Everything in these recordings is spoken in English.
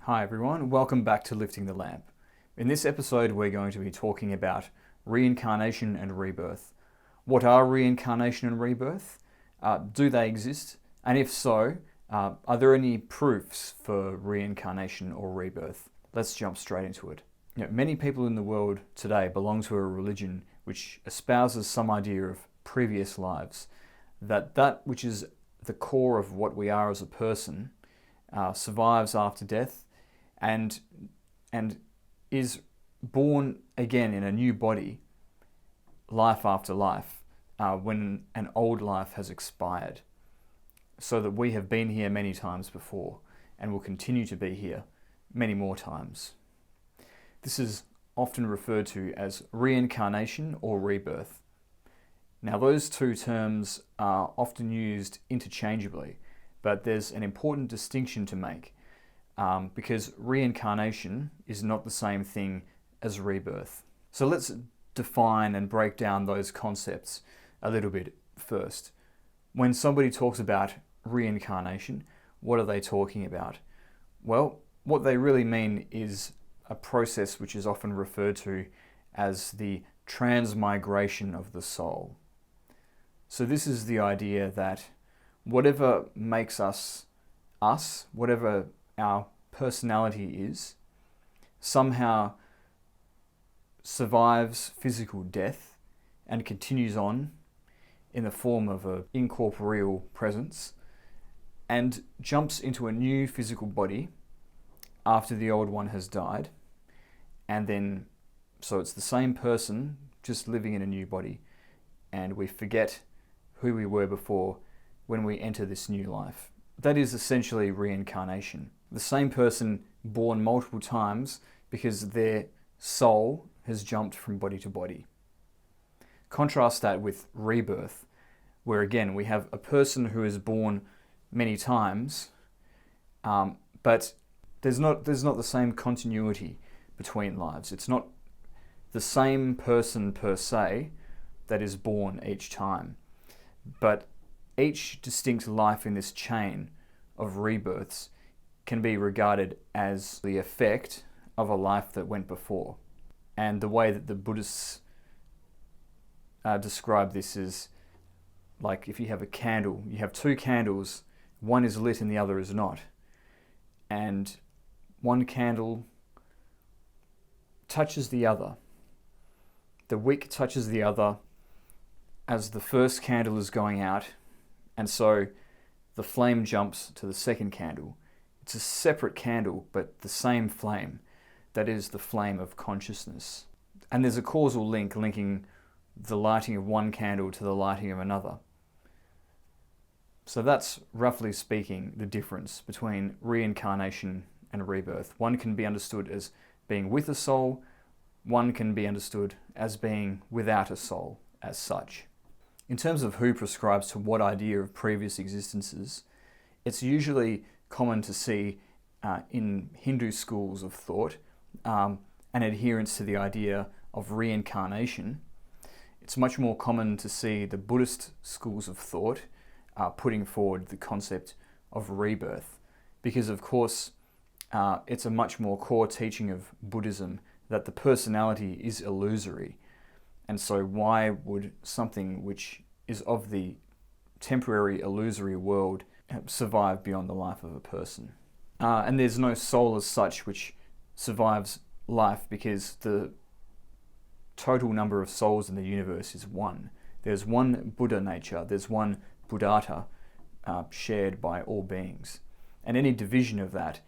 Hi everyone, welcome back to Lifting the Lamp. In this episode we're going to be talking about reincarnation and rebirth. What are reincarnation and rebirth? Do they exist? And if so, are there any proofs for reincarnation or rebirth? Let's jump straight into it. Many people in the world today belong to a religion which espouses some idea of previous lives, that which is the core of what we are as a person survives after death and is born again in a new body, life after life, when an old life has expired, so that we have been here many times before and will continue to be here many more times. This is often referred to as reincarnation or rebirth. Now, those two terms are often used interchangeably, but there's an important distinction to make because reincarnation is not the same thing as rebirth. So let's define and break down those concepts a little bit first. When somebody talks about reincarnation, what are they talking about? Well, what they really mean is a process which is often referred to as the transmigration of the soul. So this is the idea that whatever makes us us, whatever our personality is, somehow survives physical death and continues on in the form of an incorporeal presence and jumps into a new physical body after the old one has died. And then, so it's the same person just living in a new body, and we forget who we were before when we enter this new life. That is essentially reincarnation. The same person born multiple times because their soul has jumped from body to body. Contrast that with rebirth, where again we have a person who is born many times, but there's not the same continuity between lives. It's not the same person per se that is born each time, but each distinct life in this chain of rebirths can be regarded as the effect of a life that went before. And the way that the Buddhists describe this is like if you have a candle, you have two candles, one is lit and the other is not. And one candle touches the other. The wick touches the other as the first candle is going out, and so the flame jumps to the second candle. It's a separate candle, but the same flame. That is the flame of consciousness. And there's a causal link linking the lighting of one candle to the lighting of another. So that's, roughly speaking, the difference between reincarnation and rebirth. One can be understood as being with a soul, one can be understood as being without a soul as such. In terms of who prescribes to what idea of previous existences, it's usually common to see in Hindu schools of thought an adherence to the idea of reincarnation. It's much more common to see the Buddhist schools of thought putting forward the concept of rebirth, because of course it's a much more core teaching of Buddhism that the personality is illusory. And so why would something which is of the temporary illusory world survive beyond the life of a person? And there's no soul as such which survives life, because the total number of souls in the universe is one. There's one Buddha nature, there's one Buddhata shared by all beings. And any division of that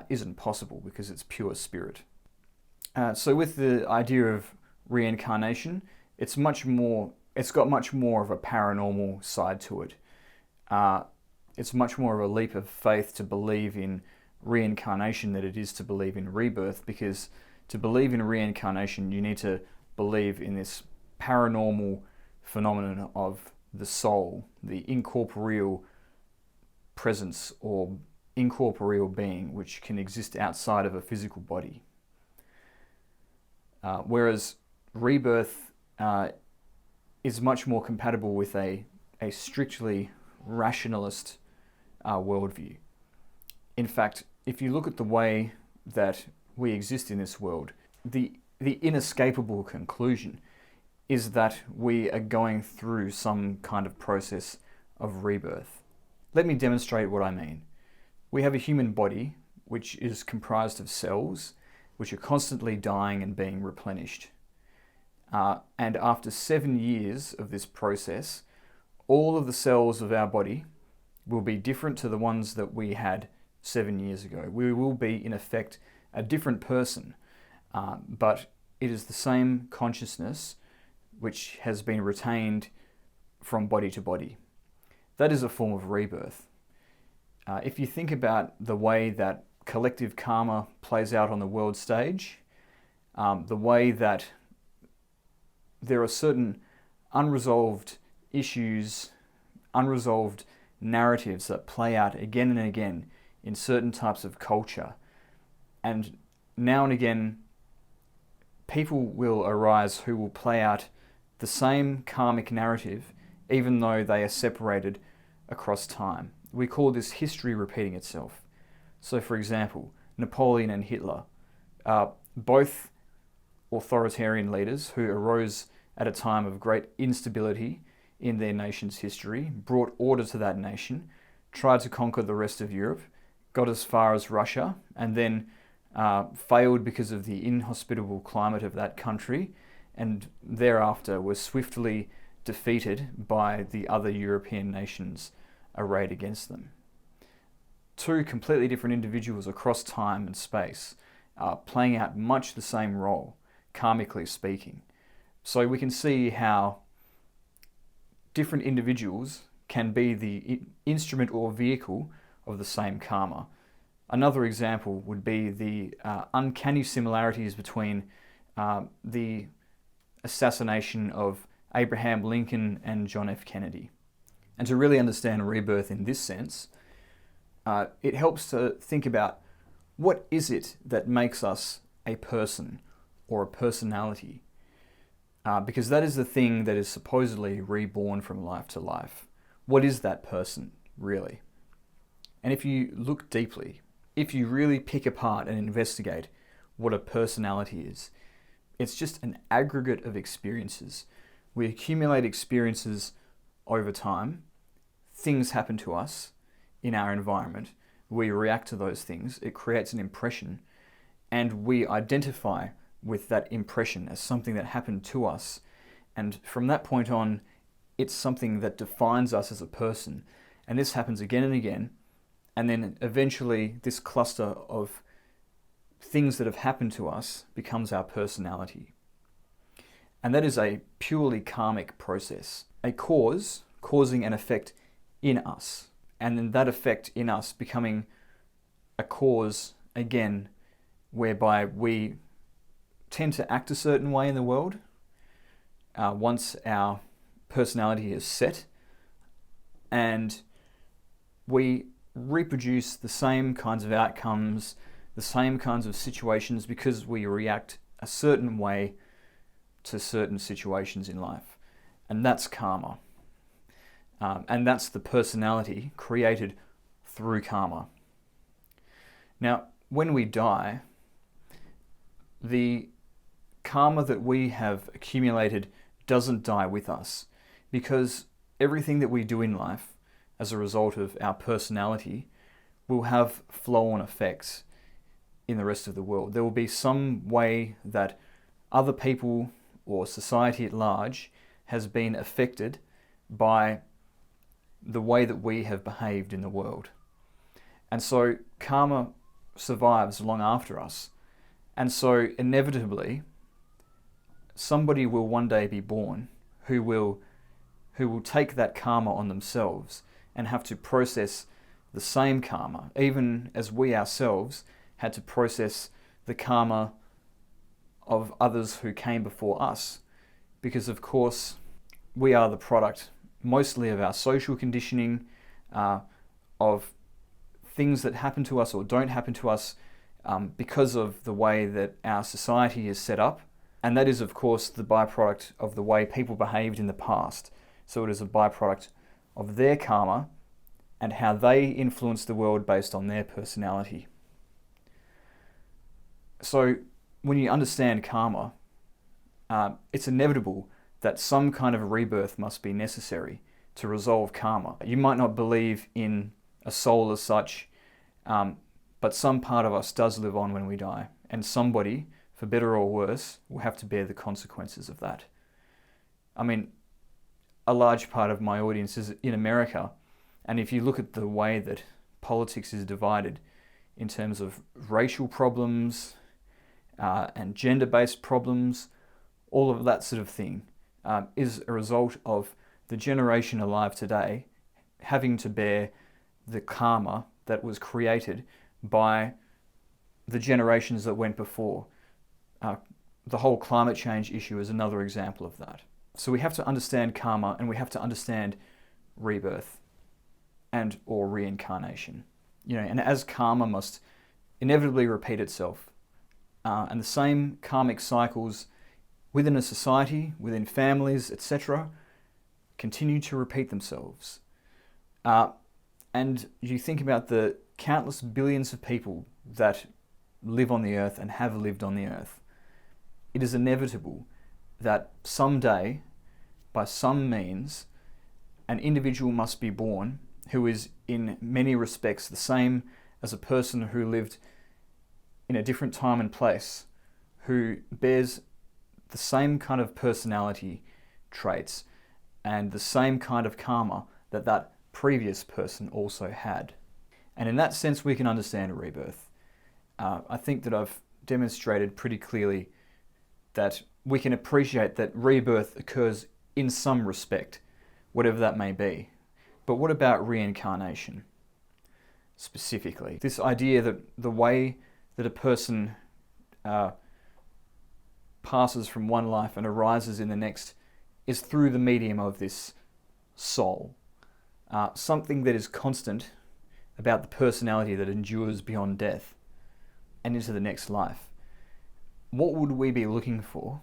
isn't possible because it's pure spirit. So with the idea of reincarnation, it's got much more of a paranormal side to it. It's much more of a leap of faith to believe in reincarnation than it is to believe in rebirth, because to believe in reincarnation you need to believe in this paranormal phenomenon of the soul, the incorporeal presence or incorporeal being which can exist outside of a physical body. Whereas rebirth is much more compatible with a strictly rationalist worldview. In fact, if you look at the way that we exist in this world, the inescapable conclusion is that we are going through some kind of process of rebirth. Let me demonstrate what I mean. We have a human body which is comprised of cells which are constantly dying and being replenished. And after 7 years of this process, all of the cells of our body will be different to the ones that we had 7 years ago. We will be, in effect, a different person, but it is the same consciousness which has been retained from body to body. That is a form of rebirth. If you think about the way that collective karma plays out on the world stage, the way that there are certain unresolved issues, unresolved narratives that play out again and again in certain types of culture, and now and again people will arise who will play out the same karmic narrative even though they are separated across time. We call this history repeating itself. So for example, Napoleon and Hitler, both authoritarian leaders who arose at a time of great instability in their nation's history, brought order to that nation, tried to conquer the rest of Europe, got as far as Russia, and then failed because of the inhospitable climate of that country, and thereafter was swiftly defeated by the other European nations arrayed against them. Two completely different individuals across time and space, playing out much the same role, karmically speaking. So we can see how different individuals can be the instrument or vehicle of the same karma. Another example would be the uncanny similarities between the assassination of Abraham Lincoln and John F. Kennedy. And to really understand rebirth in this sense, it helps to think about what is it that makes us a person or a personality, because that is the thing that is supposedly reborn from life to life. What is that person, really? And if you look deeply, if you really pick apart and investigate what a personality is, it's just an aggregate of experiences. We accumulate experiences over time. Things happen to us in our environment. We react to those things. It creates an impression, and we identify with that impression as something that happened to us. And from that point on, it's something that defines us as a person. And this happens again and again. And then eventually this cluster of things that have happened to us becomes our personality. And that is a purely karmic process. A cause causing an effect in us. And then that effect in us becoming a cause again, whereby we tend to act a certain way in the world once our personality is set, and we reproduce the same kinds of outcomes, the same kinds of situations, because we react a certain way to certain situations in life. And that's karma. And that's the personality created through karma. Now, when we die, the karma that we have accumulated doesn't die with us, because everything that we do in life as a result of our personality will have flow-on effects in the rest of the world. There will be some way that other people or society at large has been affected by the way that we have behaved in the world. And so karma survives long after us. And so inevitably, somebody will one day be born who will take that karma on themselves and have to process the same karma, even as we ourselves had to process the karma of others who came before us. Because of course, we are the product mostly of our social conditioning, of things that happen to us or don't happen to us because of the way that our society is set up. And that is, of course, the byproduct of the way people behaved in the past. So it is a byproduct of their karma and how they influence the world based on their personality. So when you understand karma, it's inevitable that some kind of rebirth must be necessary to resolve karma. You might not believe in a soul as such, but some part of us does live on when we die, and somebody, for better or worse, will have to bear the consequences of that. I mean, a large part of my audience is in America, and if you look at the way that politics is divided in terms of racial problems and gender-based problems, all of that sort of thing is a result of the generation alive today having to bear the karma that was created by the generations that went before. The whole climate change issue is another example of that. So we have to understand karma, and we have to understand rebirth and or reincarnation. And as karma must inevitably repeat itself, and the same karmic cycles within a society, within families, etc., continue to repeat themselves. And you think about the countless billions of people that live on the earth and have lived on the earth. It is inevitable that someday, by some means, an individual must be born who is in many respects the same as a person who lived in a different time and place, who bears the same kind of personality traits and the same kind of karma that that previous person also had. And in that sense, we can understand a rebirth. I think that I've demonstrated pretty clearly that we can appreciate that rebirth occurs in some respect, whatever that may be. But what about reincarnation specifically? This idea that the way that a person passes from one life and arises in the next is through the medium of this soul. Something that is constant about the personality that endures beyond death and into the next life. What would we be looking for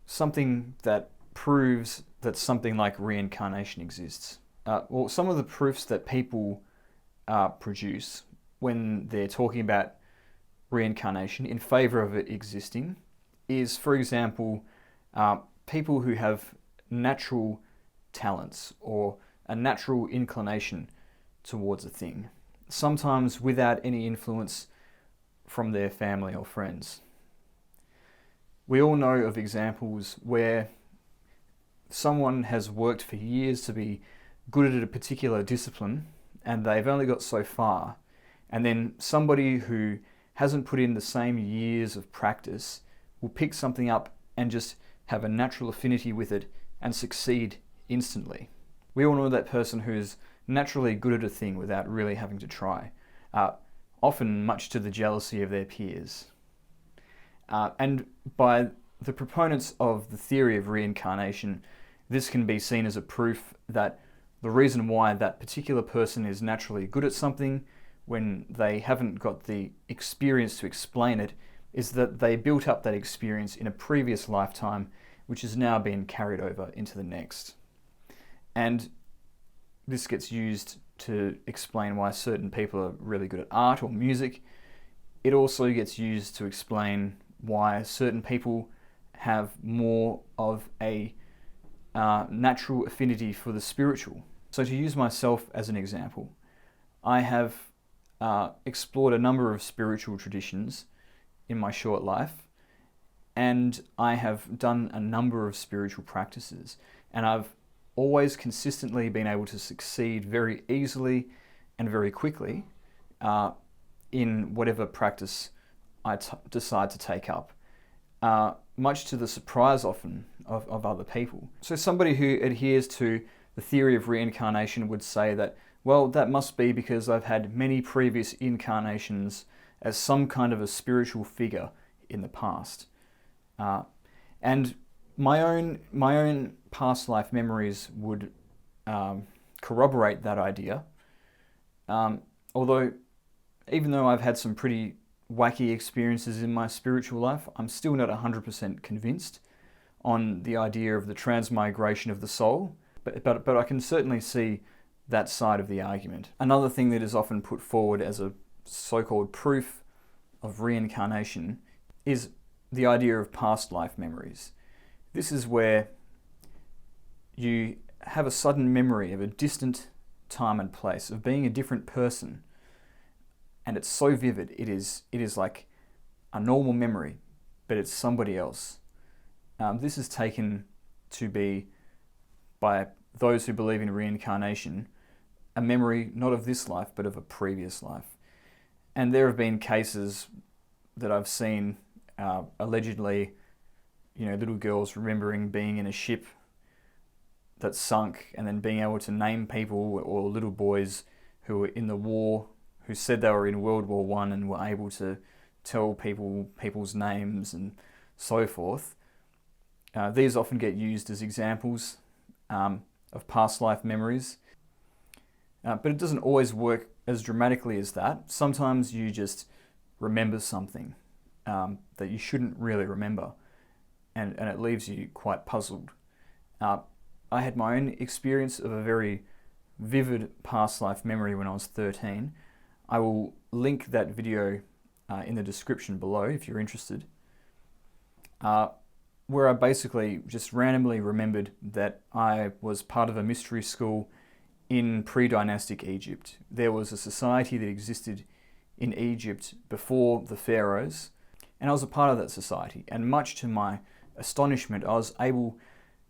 something that proves that something like reincarnation exists? Well, some of the proofs that people produce when they're talking about reincarnation in favor of it existing is, for example, people who have natural talents or a natural inclination towards a thing, sometimes without any influence from their family or friends. We all know of examples where someone has worked for years to be good at a particular discipline and they've only got so far, and then somebody who hasn't put in the same years of practice will pick something up and just have a natural affinity with it and succeed instantly. We all know that person who is naturally good at a thing without really having to try, often much to the jealousy of their peers. And by the proponents of the theory of reincarnation, this can be seen as a proof that the reason why that particular person is naturally good at something when they haven't got the experience to explain it is that they built up that experience in a previous lifetime, which has now been carried over into the next. And this gets used to explain why certain people are really good at art or music. It also gets used to explain why certain people have more of a natural affinity for the spiritual. So to use myself as an example, I have explored a number of spiritual traditions in my short life, and I have done a number of spiritual practices, and I've always consistently been able to succeed very easily and very quickly in whatever practice I decide to take up, much to the surprise often of other people. So somebody who adheres to the theory of reincarnation would say that, well, that must be because I've had many previous incarnations as some kind of a spiritual figure in the past. And my own past life memories would corroborate that idea. Although, even though I've had some pretty wacky experiences in my spiritual life, I'm still not 100% convinced on the idea of the transmigration of the soul, but I can certainly see that side of the argument. Another thing that is often put forward as a so-called proof of reincarnation is the idea of past life memories. This is where you have a sudden memory of a distant time and place, of being a different person, and it's so vivid, it is like a normal memory, but it's somebody else. This is taken to be, by those who believe in reincarnation, a memory not of this life, but of a previous life. And there have been cases that I've seen, allegedly, little girls remembering being in a ship that sunk, and then being able to name people, or little boys who were in the war, who said they were in World War One and were able to tell people's names and so forth. These often get used as examples of past life memories, but it doesn't always work as dramatically as that. Sometimes you just remember something that you shouldn't really remember, and it leaves you quite puzzled. I had my own experience of a very vivid past life memory when I was 13. I will link that video in the description below if you're interested, where I basically just randomly remembered that I was part of a mystery school in pre-dynastic Egypt. There was a society that existed in Egypt before the pharaohs, and I was a part of that society, and much to my astonishment, I was able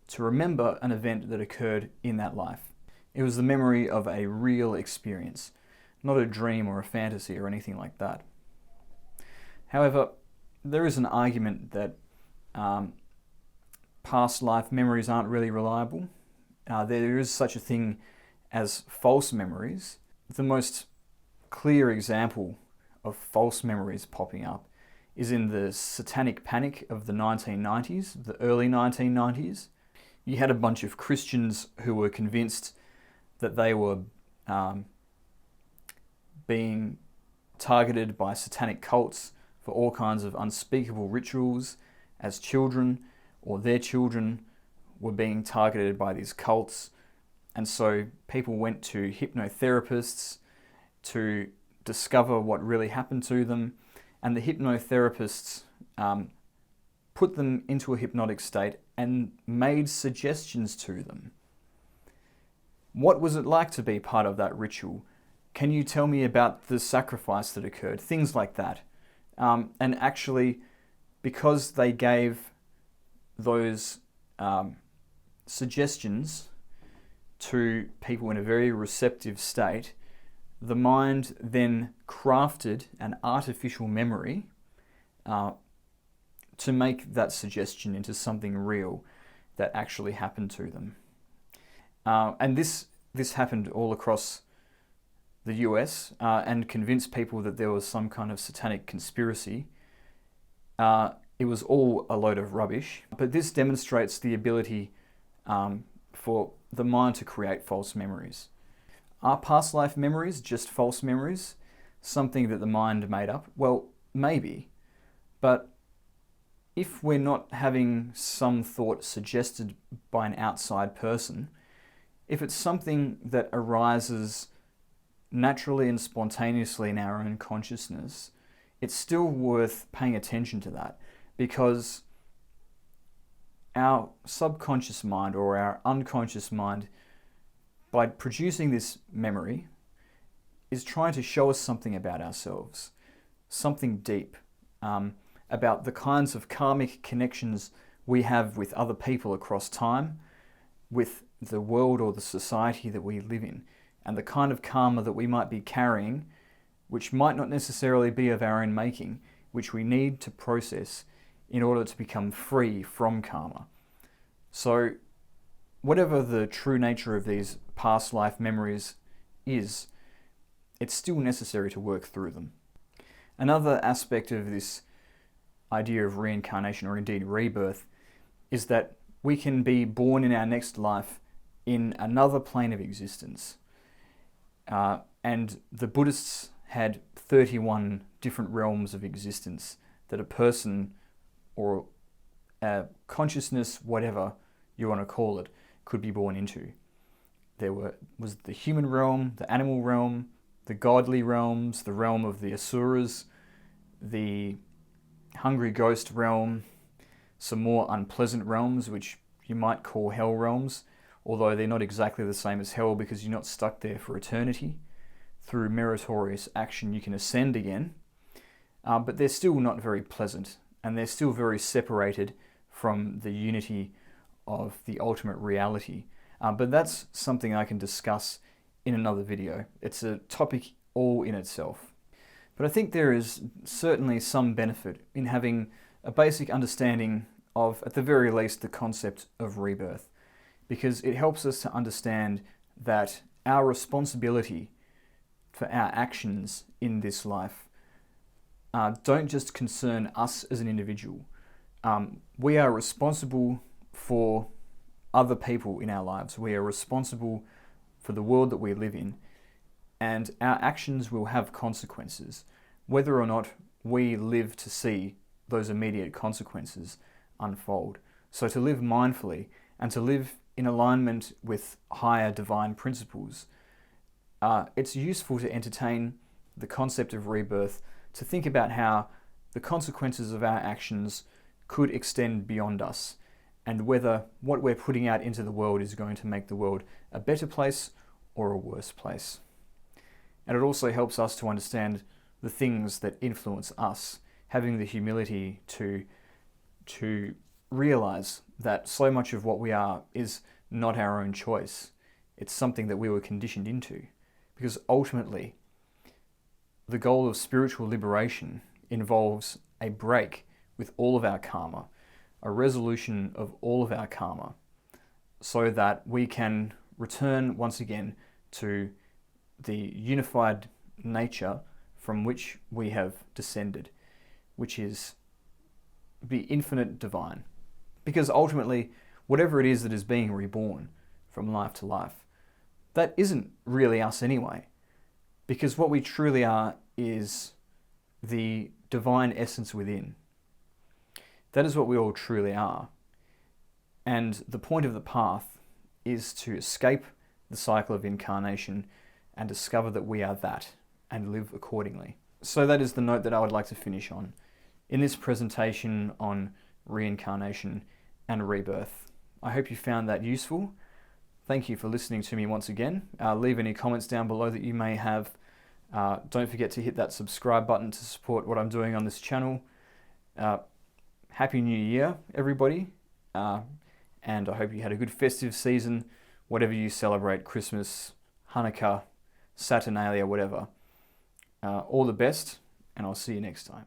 to remember an event that occurred in that life. It was the memory of a real experience, not a dream or a fantasy or anything like that. However, there is an argument that past life memories aren't really reliable. There is such a thing as false memories. The most clear example of false memories popping up is in the satanic panic of the 1990s, the early 1990s. You had a bunch of Christians who were convinced that they were being targeted by satanic cults for all kinds of unspeakable rituals as children, or their children were being targeted by these cults. And so people went to hypnotherapists to discover what really happened to them, and the hypnotherapists put them into a hypnotic state and made suggestions to them. What was it like to be part of that ritual? Can you tell me about the sacrifice that occurred? Things like that. And actually, because they gave those suggestions to people in a very receptive state, the mind then crafted an artificial memory to make that suggestion into something real that actually happened to them. And this happened all across the US and convinced people that there was some kind of satanic conspiracy. It was all a load of rubbish, but this demonstrates the ability for the mind to create false memories. Are past life memories just false memories? Something that the mind made up? Well, maybe, but if we're not having some thought suggested by an outside person, if it's something that arises naturally and spontaneously in our own consciousness, it's still worth paying attention to that, because our subconscious mind or our unconscious mind, by producing this memory, is trying to show us something about ourselves, something deep, about the kinds of karmic connections we have with other people across time, with the world or the society that we live in, and the kind of karma that we might be carrying, which might not necessarily be of our own making, which we need to process in order to become free from karma. So, whatever the true nature of these past life memories is, it's still necessary to work through them. Another aspect of this idea of reincarnation, or indeed rebirth, is that we can be born in our next life in another plane of existence. And the Buddhists had 31 different realms of existence that a person, or a consciousness, whatever you want to call it, could be born into. There was the human realm, the animal realm, the godly realms, the realm of the asuras, the hungry ghost realm, some more unpleasant realms, which you might call hell realms, although they're not exactly the same as hell because you're not stuck there for eternity. Through meritorious action you can ascend again, but they're still not very pleasant, and they're still very separated from the unity of the ultimate reality. But that's something I can discuss in another video. It's a topic all in itself. But I think there is certainly some benefit in having a basic understanding of, at the very least, the concept of rebirth, because it helps us to understand that our responsibility for our actions in this life don't just concern us as an individual. We are responsible for other people in our lives. We are responsible for the world that we live in, and our actions will have consequences, whether or not we live to see those immediate consequences unfold. So to live mindfully and to live in alignment with higher divine principles, it's useful to entertain the concept of rebirth, to think about how the consequences of our actions could extend beyond us, and whether what we're putting out into the world is going to make the world a better place or a worse place. And it also helps us to understand the things that influence us, having the humility to realize that so much of what we are is not our own choice. It's something that we were conditioned into. Because ultimately, the goal of spiritual liberation involves a break with all of our karma, a resolution of all of our karma, so that we can return once again to the unified nature from which we have descended, which is the infinite divine. Because ultimately, whatever it is that is being reborn from life to life, that isn't really us anyway. Because what we truly are is the divine essence within. That is what we all truly are. And the point of the path is to escape the cycle of incarnation and discover that we are that and live accordingly. So that is the note that I would like to finish on in this presentation on reincarnation and rebirth. I hope you found that useful. Thank you for listening to me once again. Leave any comments down below that you may have. Don't forget to hit that subscribe button to support what I'm doing on this channel. Happy New Year, everybody. And I hope you had a good festive season, whatever you celebrate, Christmas, Hanukkah, Saturnalia, whatever. All the best, and I'll see you next time.